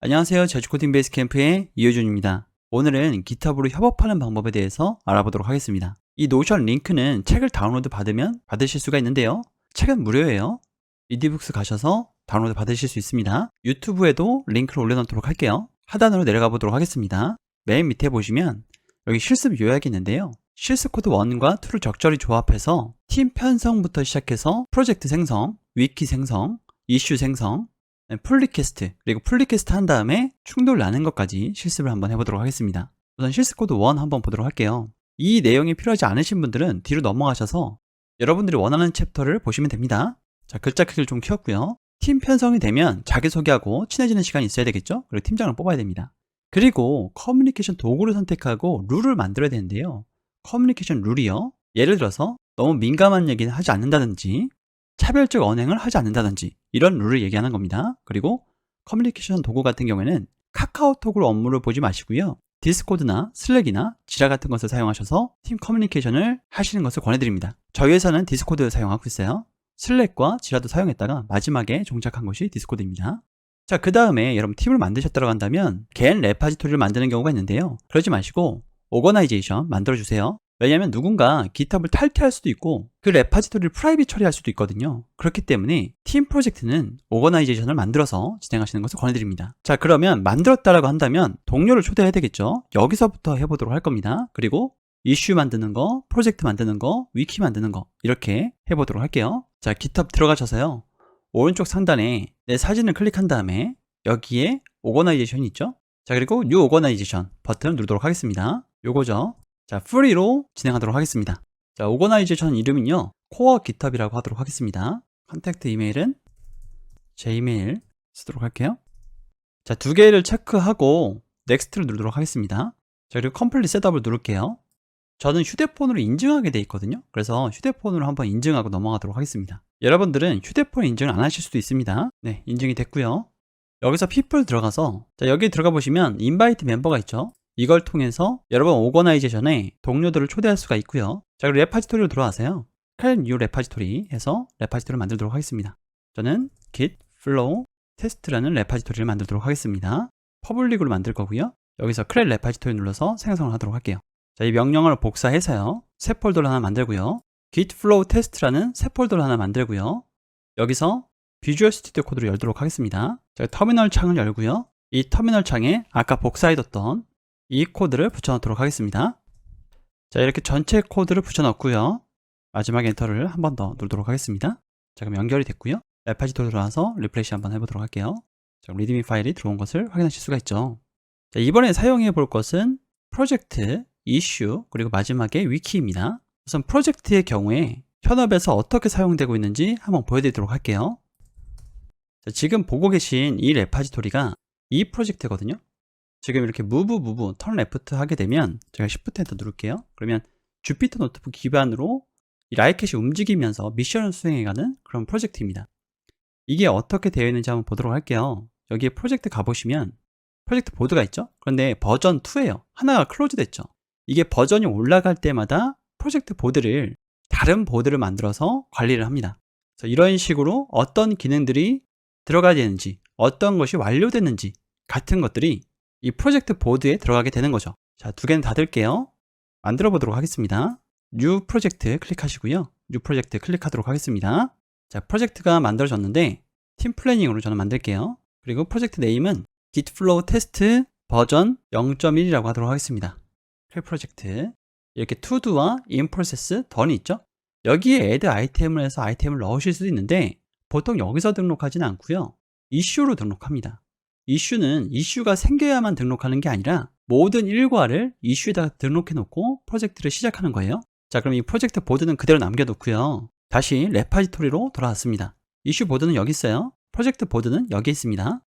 안녕하세요. 제주코딩 베이스 캠프의 이효준입니다. 오늘은 GitHub으로 협업하는 방법에 대해서 알아보도록 하겠습니다. 이 노션 링크는 책을 다운로드 받으면 받으실 수가 있는데요. 책은 무료예요. 리디북스 가셔서 다운로드 받으실 수 있습니다. 유튜브에도 링크를 올려놓도록 할게요. 하단으로 내려가 보도록 하겠습니다. 맨 밑에 보시면 여기 실습 요약이 있는데요. 실습 코드 1과 2를 적절히 조합해서 팀 편성부터 시작해서 프로젝트 생성, 위키 생성, 이슈 생성, 풀리퀘스트, 그리고 풀리퀘스트 한 다음에 충돌 나는 것까지 실습을 한번 해보도록 하겠습니다. 우선 실습 코드 1 한번 보도록 할게요. 이 내용이 필요하지 않으신 분들은 뒤로 넘어가셔서 여러분들이 원하는 챕터를 보시면 됩니다. 자, 글자 크기를 좀 키웠고요. 팀 편성이 되면 자기소개하고 친해지는 시간이 있어야 되겠죠? 그리고 팀장을 뽑아야 됩니다. 그리고 커뮤니케이션 도구를 선택하고 룰을 만들어야 되는데요. 커뮤니케이션 룰이요. 예를 들어서 너무 민감한 얘기는 하지 않는다든지 차별적 언행을 하지 않는다든지 이런 룰을 얘기하는 겁니다. 그리고 커뮤니케이션 도구 같은 경우에는 카카오톡으로 업무를 보지 마시고요. 디스코드나 슬랙이나 지라 같은 것을 사용하셔서 팀 커뮤니케이션을 하시는 것을 권해드립니다. 저희 회사는 디스코드 사용하고 있어요. 슬랙과 지라도 사용했다가 마지막에 종착한 것이 디스코드입니다. 자, 그 다음에 여러분 팀을 만드셨다고 한다면 겐 레파지토리를 만드는 경우가 있는데요. 그러지 마시고 오거나이제이션 만들어주세요. 왜냐하면 누군가 GitHub을 탈퇴할 수도 있고 그 레파지토리를 프라이빗 처리할 수도 있거든요. 그렇기 때문에 팀 프로젝트는 오거나이제이션을 만들어서 진행하시는 것을 권해드립니다. 자, 그러면 만들었다라고 한다면 동료를 초대해야 되겠죠. 여기서부터 해보도록 할 겁니다. 그리고 이슈 만드는 거, 프로젝트 만드는 거, 위키 만드는 거 이렇게 해보도록 할게요. 자, GitHub 들어가셔서요. 오른쪽 상단에 내 사진을 클릭한 다음에 여기에 오거나이제이션이 있죠. 자, 그리고 뉴 오거나이제이션 버튼을 누르도록 하겠습니다. 요거죠. 자, 프리로 진행하도록 하겠습니다. 자, 오거나이제이션 이름은요, 코어 GitHub이라고 하도록 하겠습니다. 컨택트 이메일은 제 이메일 쓰도록 할게요. 자, 두 개를 체크하고 넥스트를 누르도록 하겠습니다. 자, 그리고 컴플릿 셋업을 누를게요. 저는 휴대폰으로 인증하게 돼 있거든요. 그래서 휴대폰으로 한번 인증하고 넘어가도록 하겠습니다. 여러분들은 휴대폰 인증을 안 하실 수도 있습니다. 네, 인증이 됐고요. 여기서 people 들어가서, 자, 여기 들어가 보시면 인바이트 멤버가 있죠. 이걸 통해서 여러분 오거나이제이션에 동료들을 초대할 수가 있고요. 자, 그리고 레파지토리로 들어가세요. create new repository 해서 레파지토리를 만들도록 하겠습니다. 저는 git flow test라는 레파지토리를 만들도록 하겠습니다. 퍼블릭으로 만들 거고요. 여기서 create repository 눌러서 생성을 하도록 할게요. 자, 이 명령어를 복사해서요. 새 폴더를 하나 만들고요. git flow test라는 새 폴더를 하나 만들고요. 여기서 비주얼 스튜디오 코드를 열도록 하겠습니다. 자, 터미널 창을 열고요. 이 터미널 창에 아까 복사해뒀던 이 코드를 붙여넣도록 하겠습니다. 자, 이렇게 전체 코드를 붙여넣고요. 마지막 엔터를 한 번 더 누르도록 하겠습니다. 자, 그럼 연결이 됐고요. 레파지토리 들어와서 리프레시 한번 해보도록 할게요. 자, 그럼 리드미 파일이 들어온 것을 확인하실 수가 있죠. 자, 이번에 사용해 볼 것은 프로젝트, 이슈, 그리고 마지막에 위키입니다. 우선 프로젝트의 경우에 현업에서 어떻게 사용되고 있는지 한번 보여드리도록 할게요. 자, 지금 보고 계신 이 레파지토리가 이 프로젝트거든요. 지금 이렇게 move, turn left 하게 되면 제가 Shift 엔터 누를게요. 그러면 주피터 노트북 기반으로 이 라이켓이 움직이면서 미션을 수행해가는 그런 프로젝트입니다. 이게 어떻게 되어 있는지 한번 보도록 할게요. 여기에 프로젝트 가보시면 프로젝트 보드가 있죠. 그런데 버전 2예요. 하나가 클로즈 됐죠. 이게 버전이 올라갈 때마다 프로젝트 보드를 다른 보드를 만들어서 관리를 합니다. 그래서 이런 식으로 어떤 기능들이 들어가야 되는지, 어떤 것이 완료됐는지 같은 것들이 이 프로젝트 보드에 들어가게 되는 거죠. 자, 두 개는 닫을게요. 만들어 보도록 하겠습니다. 뉴 프로젝트 클릭하시고요. 뉴 프로젝트 클릭하도록 하겠습니다. 자, 프로젝트가 만들어졌는데 팀 플래닝으로 저는 만들게요. 그리고 프로젝트 네임은 git flow test 버전 0.1이라고 하도록 하겠습니다. create 프로젝트. 이렇게 to도와 in process done이 있죠. 여기에 add 아이템을 해서 아이템을 넣으실 수도 있는데 보통 여기서 등록하지는 않고요. 이슈로 등록합니다. 이슈는 이슈가 생겨야만 등록하는 게 아니라 모든 일과를 이슈에다가 등록해 놓고 프로젝트를 시작하는 거예요. 자, 그럼 이 프로젝트 보드는 그대로 남겨놓고요. 다시 레파지토리로 돌아왔습니다. 이슈 보드는 여기 있어요. 프로젝트 보드는 여기 있습니다.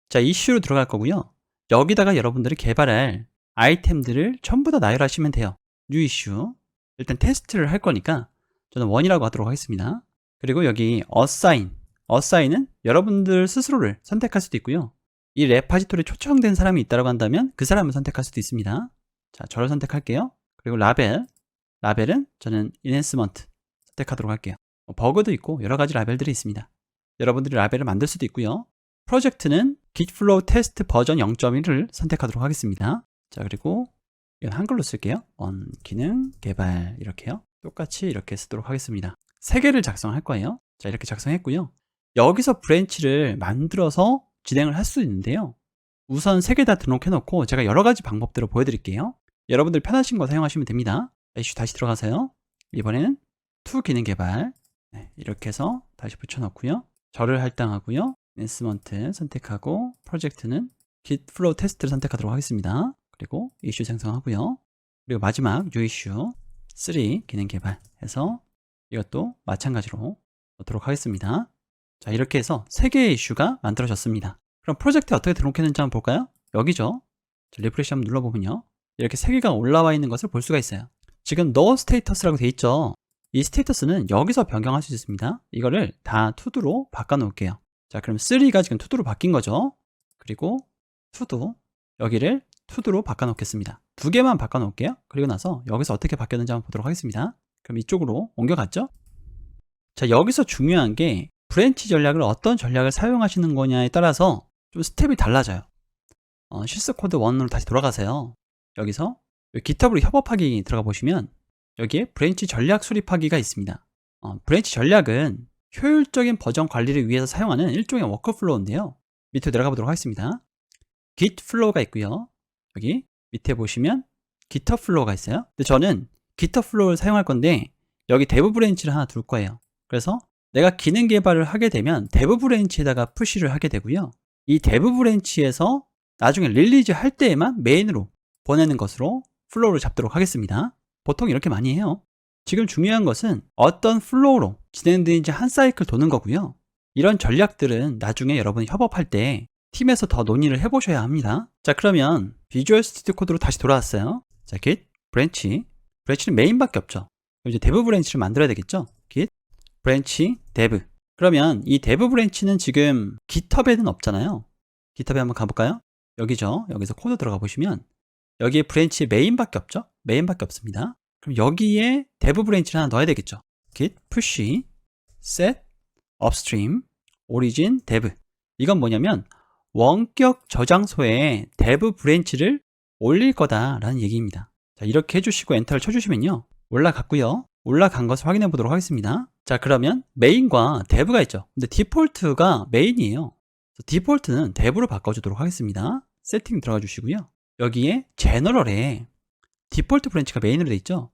자, 이슈로 들어갈 거고요. 여기다가 여러분들이 개발할 아이템들을 전부 다 나열하시면 돼요. 뉴 이슈. 일단 테스트를 할 거니까 저는 1이라고 하도록 하겠습니다. 그리고 여기 assign은 여러분들 스스로를 선택할 수도 있고요. 이 레파지토리에 초청된 사람이 있다고 한다면 그 사람을 선택할 수도 있습니다. 자, 저를 선택할게요. 그리고 라벨은 저는 enhancement 선택하도록 할게요. 버그도 있고 여러 가지 라벨들이 있습니다. 여러분들이 라벨을 만들 수도 있고요. 프로젝트는 git flow test 버전 0.1을 선택하도록 하겠습니다. 자, 그리고 이건 한글로 쓸게요. 기능 개발 이렇게요. 똑같이 이렇게 쓰도록 하겠습니다. 3개를 작성할 거예요. 자, 이렇게 작성했고요. 여기서 브랜치를 만들어서 진행을 할 수 있는데요. 우선 3개 다 등록해 놓고 제가 여러 가지 방법들을 보여드릴게요. 여러분들 편하신 거 사용하시면 됩니다. 이슈 다시 들어가서요. 이번에는 to 기능 개발 이렇게 해서 다시 붙여넣고요. 절을 할당하고요. 인스먼트 선택하고 프로젝트는 git flow test를 선택하도록 하겠습니다. 그리고 이슈 생성하고요. 그리고 마지막 new issue 3 기능 개발 해서 이것도 마찬가지로 넣도록 하겠습니다. 자, 이렇게 해서 3개의 이슈가 만들어졌습니다. 그럼 프로젝트에 어떻게 등록했는지 한번 볼까요? 여기죠. 자, 리프레시 한번 눌러보면요. 이렇게 3개가 올라와 있는 것을 볼 수가 있어요. 지금 no status라고 되어 있죠. 이 스테이터스는 여기서 변경할 수 있습니다. 이거를 다 to도로 바꿔 놓을게요. 자, 그럼 3가 지금 to도로 바뀐 거죠. 그리고 to도 여기를 to도로 바꿔 놓겠습니다. 2개만 바꿔 놓을게요. 그리고 나서 여기서 어떻게 바뀌었는지 한번 보도록 하겠습니다. 그럼 이쪽으로 옮겨갔죠. 자, 여기서 중요한 게 브랜치 전략을 어떤 전략을 사용하시는 거냐에 따라서 좀 스텝이 달라져요. 실습 코드 1으로 다시 돌아가세요. 여기서 GitHub으로 협업하기 들어가 보시면 여기에 브랜치 전략 수립하기가 있습니다. 브랜치 전략은 효율적인 버전 관리를 위해서 사용하는 일종의 워크플로우인데요. 밑에 들어가 보도록 하겠습니다. git flow가 있고요. 여기 밑에 보시면 GitHub flow가 있어요. 근데 저는 GitHub flow를 사용할 건데 여기 dev 브랜치를 하나 둘 거예요. 그래서 내가 기능 개발을 하게 되면 dev 브랜치에다가 푸시를 하게 되고요. 이 dev 브랜치에서 나중에 릴리즈 할 때에만 메인으로 보내는 것으로 플로우를 잡도록 하겠습니다. 보통 이렇게 많이 해요. 지금 중요한 것은 어떤 플로우로 진행되는지 한 사이클 도는 거고요. 이런 전략들은 나중에 여러분이 협업할 때 팀에서 더 논의를 해보셔야 합니다. 자, 그러면 비주얼 스튜디오 코드로 다시 돌아왔어요. 자, git 브랜치는 메인밖에 없죠. 그럼 이제 dev 브랜치를 만들어야 되겠죠. git 브랜치 dev. 그러면 이 dev 브랜치는 지금 GitHub에는 없잖아요. GitHub에 한번 가볼까요? 여기죠. 여기서 코드 들어가 보시면 여기에 브랜치 메인밖에 없죠? 메인밖에 없습니다. 그럼 여기에 dev 브랜치를 하나 넣어야 되겠죠. git push set upstream origin dev. 이건 뭐냐면 원격 저장소에 dev 브랜치를 올릴 거다라는 얘기입니다. 자, 이렇게 해주시고 엔터를 쳐주시면요. 올라갔고요. 올라간 것을 확인해 보도록 하겠습니다. 자, 그러면 메인과 dev가 있죠. 근데 디폴트가 메인이에요. 디폴트는 dev로 바꿔주도록 하겠습니다. 세팅 들어가 주시고요. 여기에 제너럴에 디폴트 브랜치가 메인으로 되어 있죠.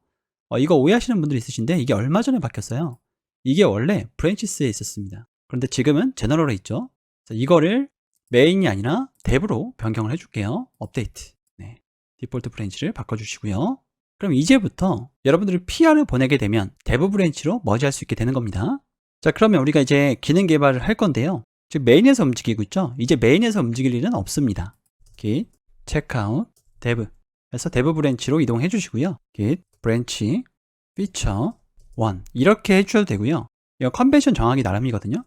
이거 오해하시는 분들이 있으신데 이게 얼마 전에 바뀌었어요. 이게 원래 브랜치스에 있었습니다. 그런데 지금은 제너럴에 있죠. 이거를 메인이 아니라 dev로 변경을 해줄게요. 업데이트. 네. 디폴트 브랜치를 바꿔주시고요. 그럼 이제부터 여러분들이 PR을 보내게 되면 dev 브랜치로 머지할 수 있게 되는 겁니다. 자, 그러면 우리가 이제 기능 개발을 할 건데요. 지금 메인에서 움직이고 있죠. 이제 메인에서 움직일 일은 없습니다. git checkout dev 해서 dev 브랜치로 이동해 주시고요. git branch feature 1 이렇게 해주셔도 되고요. 이거 컨벤션 정하기 나름이거든요.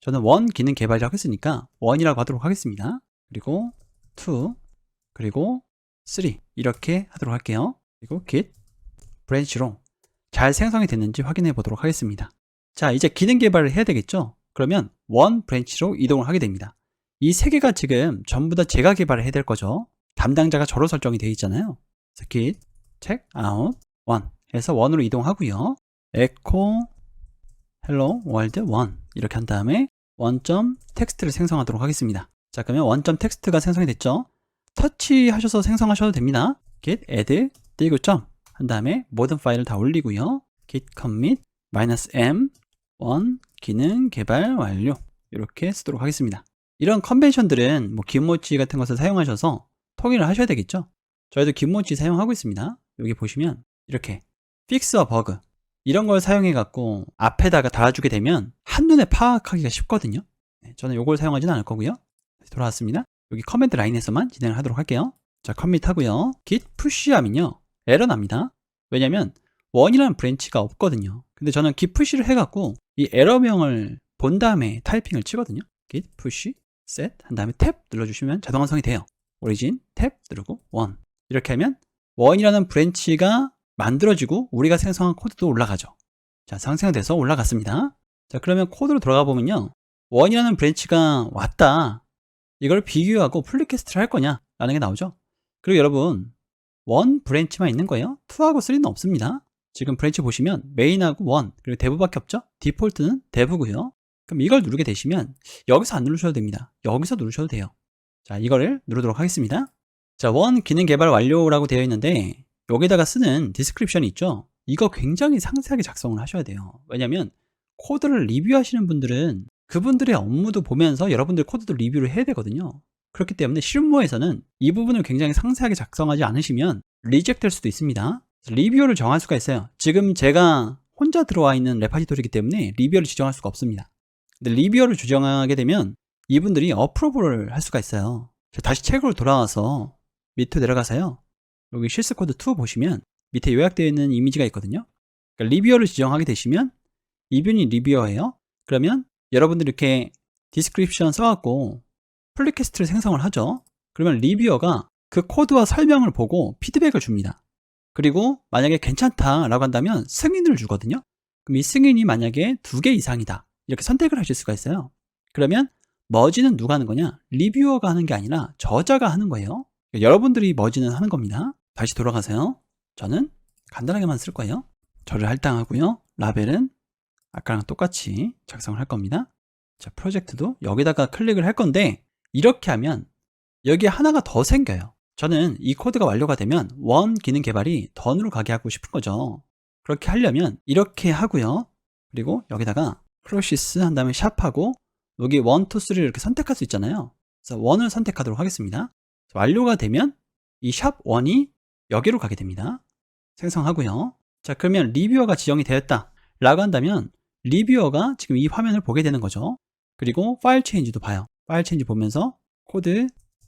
저는 1 기능 개발이라고 했으니까 1이라고 하도록 하겠습니다. 그리고 2 그리고 3 이렇게 하도록 할게요. 그리고 git branch로 잘 생성이 됐는지 확인해 보도록 하겠습니다. 자, 이제 기능 개발을 해야 되겠죠. 그러면 1 브랜치로 이동을 하게 됩니다. 이 3개가 지금 전부 다 제가 개발을 해야 될 거죠. 담당자가 저로 설정이 되어 있잖아요. 그래서 git check out 1 해서 1으로 이동하고요. echo hello world 1 이렇게 한 다음에 one.text를 생성하도록 하겠습니다. 자, 그러면 one.text가 생성이 됐죠. 터치하셔서 생성하셔도 됩니다. git add 띄고 점 한 다음에 모든 파일을 다 올리고요. git commit -m 1 기능 개발 완료 이렇게 쓰도록 하겠습니다. 이런 컨벤션들은 뭐 김모치 같은 것을 사용하셔서 통일을 하셔야 되겠죠. 저희도 김모치 사용하고 있습니다. 여기 보시면 이렇게 픽스와 버그 이런 걸 사용해 갖고 앞에다가 달아주게 되면 한눈에 파악하기가 쉽거든요. 저는 이걸 사용하지는 않을 거고요. 돌아왔습니다. 여기 커맨드 라인에서만 진행을 하도록 할게요. 자, 커밋 하고요. git push 하면요 에러 납니다. 왜냐면 1이라는 브랜치가 없거든요. 근데 저는 git push를 해갖고 이 에러명을 본 다음에 타이핑을 치거든요. git push set 한 다음에 탭 눌러주시면 자동 완성이 돼요. origin 탭 누르고 1 이렇게 하면 1이라는 브랜치가 만들어지고 우리가 생성한 코드도 올라가죠. 자, 생성돼서 올라갔습니다. 자, 그러면 코드로 들어가 보면요 1이라는 브랜치가 왔다 이걸 비교하고 풀리캐스트를 할 거냐 라는 게 나오죠. 그리고 여러분 원 브랜치만 있는 거예요. 2하고 3는 없습니다. 지금 브랜치 보시면 메인하고 원 그리고 대부밖에 없죠. 디폴트는 대부고요. 그럼 이걸 누르게 되시면 여기서 안 누르셔도 됩니다. 여기서 누르셔도 돼요. 자, 이거를 누르도록 하겠습니다. 자, 원 기능 개발 완료라고 되어 있는데 여기다가 쓰는 디스크립션이 있죠. 이거 굉장히 상세하게 작성을 하셔야 돼요. 왜냐면 코드를 리뷰하시는 분들은 그분들의 업무도 보면서 여러분들 코드도 리뷰를 해야 되거든요. 그렇기 때문에 실무에서는 이 부분을 굉장히 상세하게 작성하지 않으시면 리젝트 될 수도 있습니다. 리뷰어를 정할 수가 있어요. 지금 제가 혼자 들어와 있는 레파지토리이기 때문에 리뷰어를 지정할 수가 없습니다. 근데 리뷰어를 지정하게 되면 이분들이 어프로브를 할 수가 있어요. 다시 책으로 돌아와서 밑으로 내려가서요. 여기 실스 코드 2 보시면 밑에 요약되어 있는 이미지가 있거든요. 그러니까 리뷰어를 지정하게 되시면 이분이 리뷰어예요. 그러면 여러분들이 이렇게 디스크립션 써갖고 풀리캐스트를 생성을 하죠. 그러면 리뷰어가 그 코드와 설명을 보고 피드백을 줍니다. 그리고 만약에 괜찮다라고 한다면 승인을 주거든요. 그럼 이 승인이 만약에 2개 이상이다 이렇게 선택을 하실 수가 있어요. 그러면 머지는 누가 하는 거냐? 리뷰어가 하는 게 아니라 저자가 하는 거예요. 여러분들이 머지는 하는 겁니다. 다시 돌아가세요. 저는 간단하게만 쓸 거예요. 저를 할당하고요. 라벨은 아까랑 똑같이 작성을 할 겁니다. 자, 프로젝트도 여기다가 클릭을 할 건데 이렇게 하면 여기에 하나가 더 생겨요. 저는 이 코드가 완료가 되면 원 기능 개발이 던으로 가게 하고 싶은 거죠. 그렇게 하려면 이렇게 하고요. 그리고 여기다가 프로시스 한 다음에 샵하고 여기 1, 2, 3를 이렇게 선택할 수 있잖아요. 그래서 1을 선택하도록 하겠습니다. 완료가 되면 이 샵 1이 여기로 가게 됩니다. 생성하고요. 자, 그러면 리뷰어가 지정이 되었다 라고 한다면 리뷰어가 지금 이 화면을 보게 되는 거죠. 그리고 파일 체인지도 봐요. 파일 체인지 보면서 코드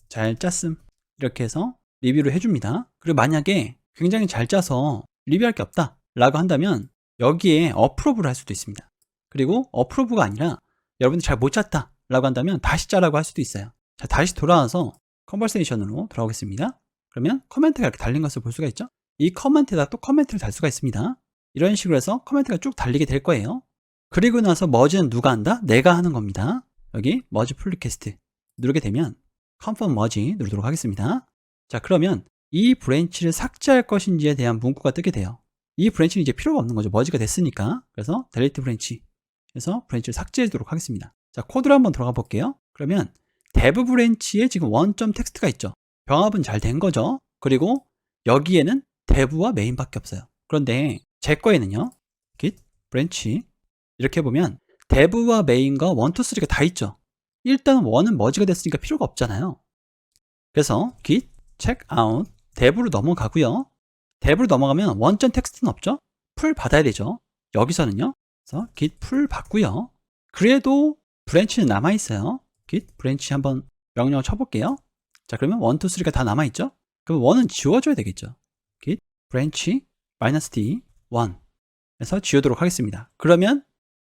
잘 짰음 이렇게 해서 리뷰를 해줍니다. 그리고 만약에 굉장히 잘 짜서 리뷰할 게 없다 라고 한다면 여기에 어프로브를 할 수도 있습니다. 그리고 어프로브가 아니라 여러분들 잘 못 짰다 라고 한다면 다시 짜라고 할 수도 있어요. 자, 다시 돌아와서 컨버세이션으로 돌아오겠습니다. 그러면 커멘트가 이렇게 달린 것을 볼 수가 있죠. 이 커멘트에다 또 커멘트를 달 수가 있습니다. 이런 식으로 해서 커멘트가 쭉 달리게 될 거예요. 그리고 나서 머지는 누가 한다? 내가 하는 겁니다. 여기 머지 풀리캐스트 누르게 되면 confirm merge 누르도록 하겠습니다. 자, 그러면 이 브랜치를 삭제할 것인지에 대한 문구가 뜨게 돼요. 이 브랜치는 이제 필요가 없는 거죠. 머지가 됐으니까. 그래서 delete 브랜치 해서 브랜치를 삭제하도록 하겠습니다. 자, 코드로 한번 들어가 볼게요. 그러면 dev 브랜치에 지금 원점 텍스트가 있죠. 병합은 잘 된 거죠. 그리고 여기에는 dev와 main밖에 없어요. 그런데 제 거에는요. git branch 이렇게 보면 dev와 main과 1, 2, 3가 다 있죠. 일단 1은 머지가 됐으니까 필요가 없잖아요. 그래서 git check out dev로 넘어가고요. dev로 넘어가면 원점 텍스트는 없죠. 풀 받아야 되죠. 여기서는요. 그래서 git 풀 받고요. 그래도 브랜치는 남아있어요. git branch 한번 명령을 쳐볼게요. 자, 그러면 1, 2, 3가 다 남아있죠. 그럼 1은 지워줘야 되겠죠. git branch -d 1 해서 지우도록 하겠습니다. 그러면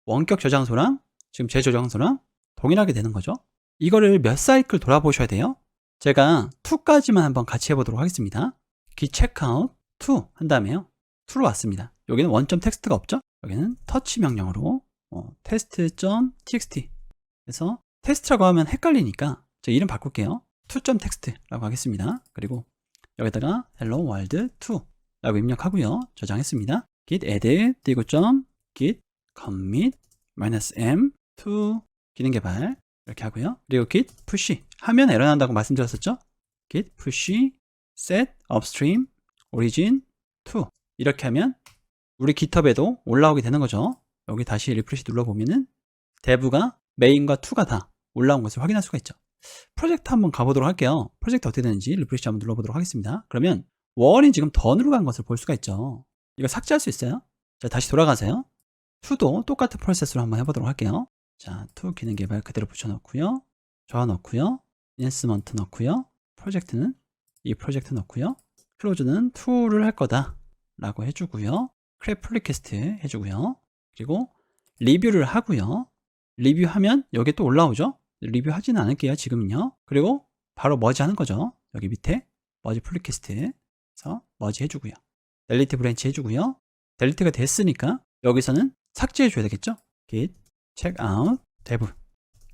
원격 저장소랑 지금 제 저장소랑 동일하게 되는 거죠. 이거를 몇 사이클 돌아보셔야 돼요. 제가 2까지만 한번 같이 해보도록 하겠습니다. git checkout 2 한 다음에요. 2로 왔습니다. 여기는 원점 텍스트가 없죠. 여기는 터치 명령으로 test.txt 해서 테스트라고 하면 헷갈리니까 제가 이름 바꿀게요. 2.txt라고 하겠습니다. 그리고 여기다가 hello world 2 라고 입력하고요. 저장했습니다. git add 띄고 git commit -m to 기능 개발 이렇게 하고요. 그리고 git push 하면 에러 난다고 말씀드렸었죠. git push set upstream origin to 이렇게 하면 우리 GitHub에도 올라오게 되는 거죠. 여기 다시 리프레시 눌러보면은 dev가 main과 2가 다 올라온 것을 확인할 수가 있죠. 프로젝트 한번 가보도록 할게요. 프로젝트 어떻게 되는지 리프레시 한번 눌러보도록 하겠습니다. 그러면 원이 지금 던으로 간 것을 볼 수가 있죠. 이거 삭제할 수 있어요. 자, 다시 돌아가세요. 2도 똑같은 프로세스로 한번 해보도록 할게요. 자, 2 기능 개발 그대로 붙여넣고요. 저하 넣고요. 인스먼트 넣고요. 프로젝트는 이 프로젝트 넣고요. 클로즈는 2를 할 거다 라고 해주고요. 크랩 풀리캐스트 해주고요. 그리고 리뷰를 하고요. 리뷰하면 여기 또 올라오죠. 리뷰하지는 않을게요. 지금은요. 그리고 바로 머지 하는 거죠. 여기 밑에 머지 풀리캐스트 해서 머지 해주고요. 델리트 브랜치 해주고요. 델리트가 됐으니까 여기서는 삭제해 줘야 되겠죠. git check out dev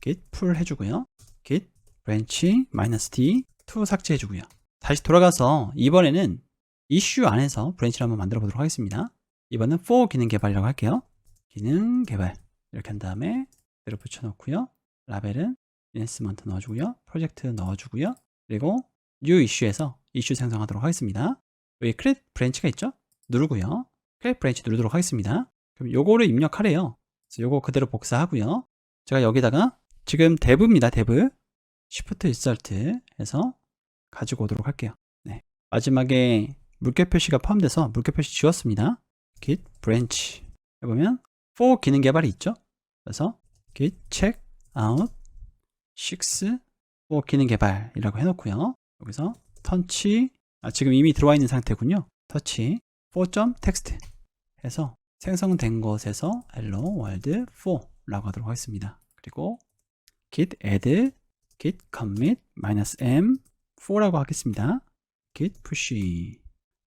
git pull 해주고요. git branch -d to 삭제해주고요. 다시 돌아가서 이번에는 이슈 안에서 브랜치를 한번 만들어 보도록 하겠습니다. 이번엔 for 기능 개발이라고 할게요. 기능 개발 이렇게 한 다음에 그대로 붙여놓고요. 라벨은 인스먼트 넣어주고요. 프로젝트 넣어주고요. 그리고 new issue에서 이슈 생성하도록 하겠습니다. 여기 create branch가 있죠? 누르고요. create branch 누르도록 하겠습니다. 그럼 요거를 입력하래요. 그래서 요거 그대로 복사하고요. 제가 여기다가 지금 dev입니다. dev shift insert 해서 가지고 오도록 할게요. 네. 마지막에 물개 표시가 포함돼서 물개 표시 지웠습니다. git branch 해보면 for 기능 개발이 있죠. 그래서 git check out 6 for 기능 개발이라고 해놓고요. 여기서 touch 지금 이미 들어와 있는 상태군요. touch for.text 해서 생성된 것에서 hello world 4라고 하도록 하겠습니다. 그리고 git add git commit -m 4라고 하겠습니다. git push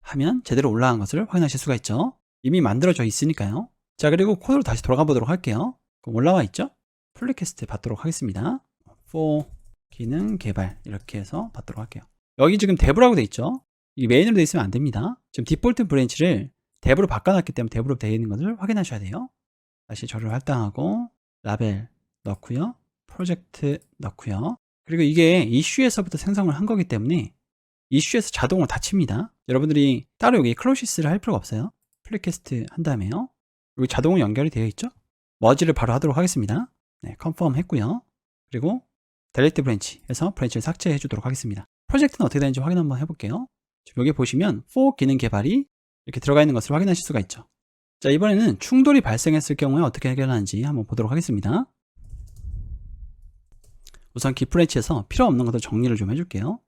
하면 제대로 올라간 것을 확인하실 수가 있죠. 이미 만들어져 있으니까요. 자, 그리고 코드로 다시 돌아가 보도록 할게요. 그럼 올라와 있죠? 풀리캐스트 받도록 하겠습니다. for 기능 개발 이렇게 해서 받도록 할게요. 여기 지금 dev라고 돼 있죠? 이 메인으로 돼 있으면 안 됩니다. 지금 디폴트 브랜치를 dev로 바꿔놨기 때문에 dev로 되어 있는 것을 확인하셔야 돼요. 다시 저를 할당하고 라벨 넣고요. 프로젝트 넣고요. 그리고 이게 이슈에서부터 생성을 한 거기 때문에 이슈에서 자동으로 닫힙니다. 여러분들이 따로 여기 클로시스를 할 필요가 없어요. 플리캐스트 한 다음에요. 여기 자동으로 연결이 되어 있죠? 머지를 바로 하도록 하겠습니다. 네, 컨펌 했고요. 그리고 delete branch 해서 브랜치를 삭제해 주도록 하겠습니다. 프로젝트는 어떻게 되는지 확인 한번 해볼게요. 지금 여기 보시면 for 기능 개발이 이렇게 들어가 있는 것을 확인하실 수가 있죠. 자, 이번에는 충돌이 발생했을 경우에 어떻게 해결하는지 한번 보도록 하겠습니다. 우선 git branch에서 필요 없는 것들 정리를 좀 해줄게요.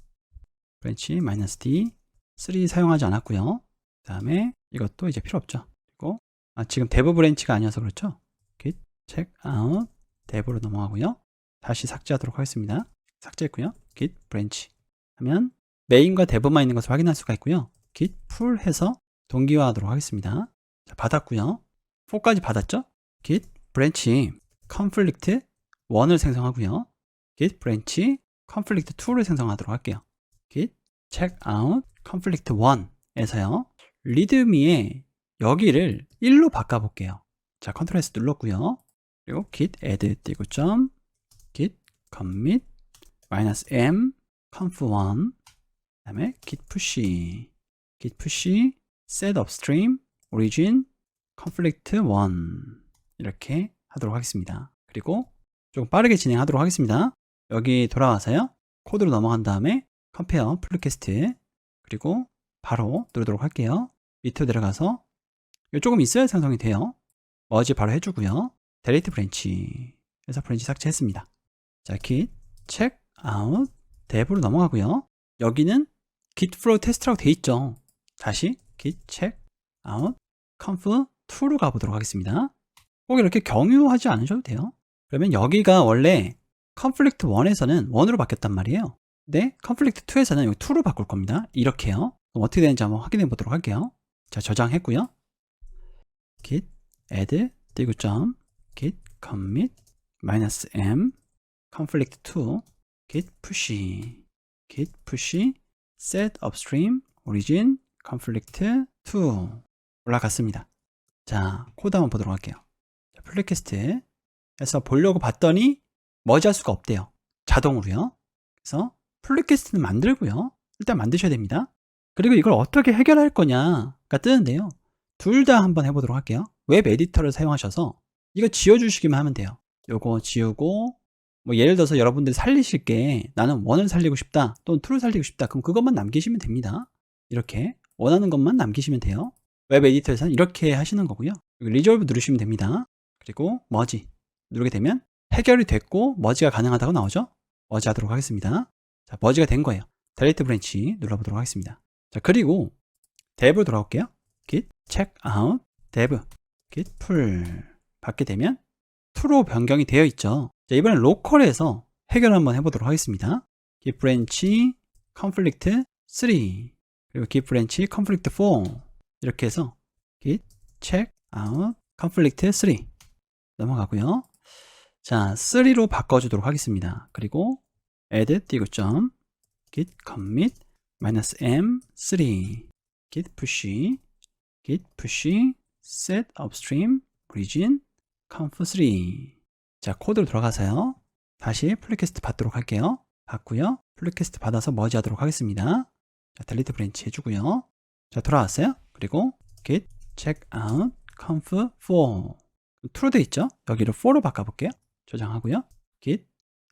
branch -d 3 사용하지 않았고요. 그 다음에 이것도 이제 필요 없죠. 그리고 지금 dev 브랜치가 아니어서 그렇죠. git check out dev로 넘어가고요. 다시 삭제하도록 하겠습니다. 삭제했고요. git branch 하면 메인과 dev만 있는 것을 확인할 수가 있고요. git pull 해서 동기화하도록 하겠습니다. 자, 받았고요. for까지 받았죠. git branch conflict 1을 생성하고요. git branch conflict 2를 생성하도록 할게요. git check out conflict 1에서요. readme의 여기를 1로 바꿔볼게요. 자, 컨트롤 S 눌렀고요. 그리고 git add 띄고 점 git commit -m conf1 그 다음에 git push set upstream origin conflict 1 이렇게 하도록 하겠습니다. 그리고 조금 빠르게 진행하도록 하겠습니다. 여기 돌아와서요. 코드로 넘어간 다음에 compare 풀리캐스트 그리고 바로 누르도록 할게요. 밑으로 내려가서 조금 있어야 생성이 돼요. 머지 바로 해주고요. delete branch 해서 브랜치 삭제했습니다. 자, git check out dev로 넘어가고요. 여기는 git flow test라고 돼 있죠. 다시 git check out conf2로 가보도록 하겠습니다. 꼭 이렇게 경유하지 않으셔도 돼요. 그러면 여기가 원래 conflict 1에서는 1으로 바뀌었단 말이에요. 근데 conflict 2에서는 여기 2로 바꿀 겁니다. 이렇게요. 그럼 어떻게 되는지 한번 확인해 보도록 할게요. 자, 저장했고요. git add 띄고 점 git commit -m conflict 2 git push set upstream origin conflict 2 올라갔습니다. 자, 코드 한번 보도록 할게요. 풀리캐스트 해서 보려고 봤더니 머지할 수가 없대요. 자동으로요. 그래서 풀리캐스트는 만들고요. 일단 만드셔야 됩니다. 그리고 이걸 어떻게 해결할 거냐가 뜨는데요. 둘 다 한번 해보도록 할게요. 웹 에디터를 사용하셔서 이거 지워주시기만 하면 돼요. 요거 지우고 뭐 예를 들어서 여러분들이 살리실 게 나는 1을 살리고 싶다 또는 2를 살리고 싶다. 그럼 그것만 남기시면 됩니다. 이렇게 원하는 것만 남기시면 돼요. 웹 에디터에서는 이렇게 하시는 거고요. 리졸브 누르시면 됩니다. 그리고 머지 누르게 되면 해결이 됐고 머지가 가능하다고 나오죠. 머지 하도록 하겠습니다. 자, 머지가 된 거예요. delete branch 눌러보도록 하겠습니다. 자, 그리고 dev로 돌아올게요. git check out dev git pull 받게 되면 2로 변경이 되어 있죠. 자, 이번엔 로컬에서 해결 한번 해보도록 하겠습니다. git branch conflict 3 그리고 git branch conflict 4 이렇게 해서 git check out conflict 3 넘어가고요. 자, 3로 바꿔주도록 하겠습니다. 그리고 add 띄고점 git commit -m3 git push set upstream origin conf3. 자, 코드로 들어가서요. 다시 플리캐스트 받도록 할게요. 받고요. 플리캐스트 받아서 머지하도록 하겠습니다. 자, 델리트 브랜치 해주고요. 자, 돌아왔어요. 그리고 git checkout conf4 true 돼 있죠? 여기를 4로 바꿔볼게요. 저장하고요. git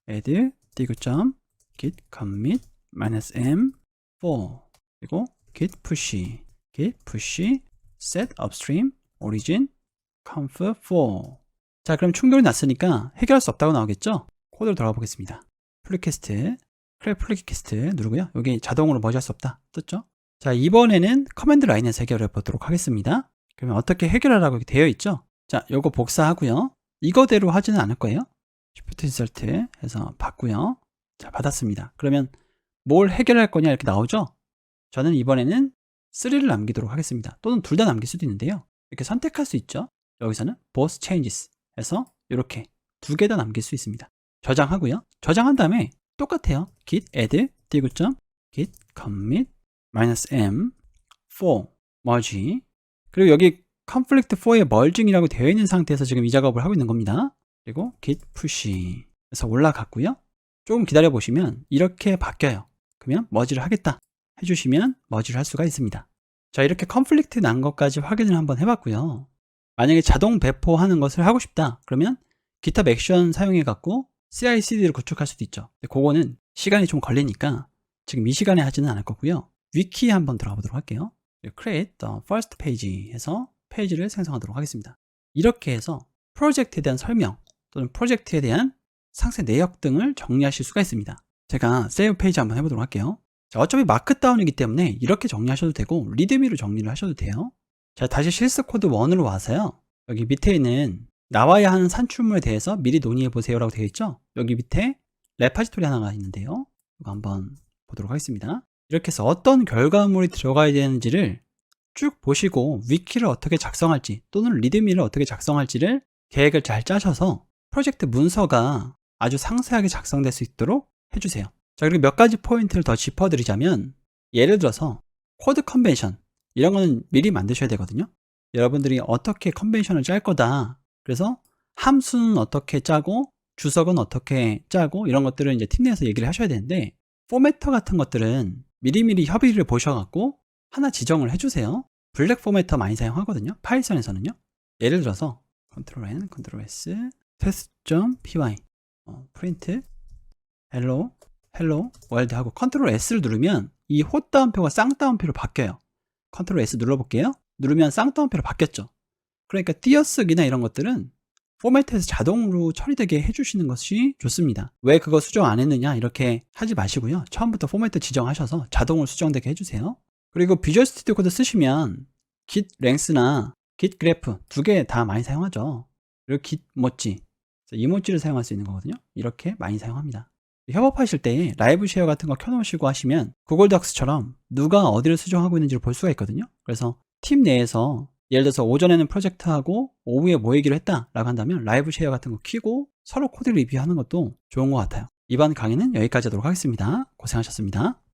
add 띄고점 git commit -m4 그리고 git push set upstream origin conf4. 자, 그럼 충돌이 났으니까 해결할 수 없다고 나오겠죠? 코드로 들어가 보겠습니다. 플리캐스트 누르고요. 여기 자동으로 머지할 수 없다 떴죠? 자, 이번에는 커맨드 라인에서 해결해 보도록 하겠습니다. 그러면 어떻게 해결하라고 되어 있죠? 자, 요거 복사하고요. 이거대로 하지는 않을 거예요. Shift Insert 해서 받고요. 자, 받았습니다. 그러면 뭘 해결할 거냐 이렇게 나오죠? 저는 이번에는 3를 남기도록 하겠습니다. 또는 둘 다 남길 수도 있는데요. 이렇게 선택할 수 있죠. 여기서는 Both Changes 해서 이렇게 두 개 다 남길 수 있습니다. 저장하고요. 저장한 다음에 똑같아요. git add 띄고점 git commit -m4 merge 그리고 여기 conflict 4의 merging이라고 되어 있는 상태에서 지금 이 작업을 하고 있는 겁니다. 그리고 git push 해서 올라갔고요. 조금 기다려 보시면 이렇게 바뀌어요. 그러면 머지를 하겠다 해주시면 머지를 할 수가 있습니다. 자, 이렇게 conflict 난 것까지 확인을 한번 해봤고요. 만약에 자동 배포하는 것을 하고 싶다 그러면 GitHub 액션 사용해 갖고 CI/CD를 구축할 수도 있죠. 근데 그거는 시간이 좀 걸리니까 지금 이 시간에 하지는 않을 거고요. 위키에 한번 들어가 보도록 할게요. create the first page 해서 페이지를 생성하도록 하겠습니다. 이렇게 해서 프로젝트에 대한 설명 또는 프로젝트에 대한 상세 내역 등을 정리하실 수가 있습니다. 제가 세이브 페이지 한번 해보도록 할게요. 자, 어차피 마크다운이기 때문에 이렇게 정리하셔도 되고 리드미로 정리를 하셔도 돼요. 자, 다시 실습 코드 1으로 와서요. 여기 밑에 있는 나와야 하는 산출물에 대해서 미리 논의해 보세요 라고 되어 있죠. 여기 밑에 레파지토리 하나가 있는데요. 이거 한번 보도록 하겠습니다. 이렇게 해서 어떤 결과물이 들어가야 되는지를 쭉 보시고 위키를 어떻게 작성할지 또는 리드미를 어떻게 작성할지를 계획을 잘 짜셔서 프로젝트 문서가 아주 상세하게 작성될 수 있도록 해주세요. 자, 그리고 몇 가지 포인트를 더 짚어드리자면 예를 들어서 코드 컨벤션 이런 거는 미리 만드셔야 되거든요. 여러분들이 어떻게 컨벤션을 짤 거다. 그래서 함수는 어떻게 짜고 주석은 어떻게 짜고 이런 것들을 이제 팀 내에서 얘기를 하셔야 되는데 포매터 같은 것들은 미리미리 협의를 보셔갖고 하나 지정을 해주세요. 블랙 포매터 많이 사용하거든요. 파이썬에서는요. 예를 들어서 Ctrl N, Ctrl S, test.py print hello world 하고 Ctrl S를 누르면 이 헛다운표가 쌍따옴표로 바뀌어요. Ctrl S 눌러볼게요. 누르면 쌍따옴표로 바뀌었죠. 그러니까 띄어쓰기나 이런 것들은 포매트에서 자동으로 처리되게 해주시는 것이 좋습니다. 왜 그거 수정 안 했느냐 이렇게 하지 마시고요. 처음부터 포매트 지정하셔서 자동으로 수정되게 해주세요. 그리고 비주얼 스튜디오 코드 쓰시면 git length나 git graph 두 개 다 많이 사용하죠. 그리고 git 모찌 이모찌를 사용할 수 있는 거거든요. 이렇게 많이 사용합니다. 협업하실 때 라이브 쉐어 같은 거 켜놓으시고 하시면 구글 덕스처럼 누가 어디를 수정하고 있는지를 볼 수가 있거든요. 그래서 팀 내에서 예를 들어서 오전에는 프로젝트하고 오후에 뭐 얘기를 했다 라고 한다면 라이브 쉐어 같은 거 켜고 서로 코드 리뷰하는 것도 좋은 것 같아요. 이번 강의는 여기까지 하도록 하겠습니다. 고생하셨습니다.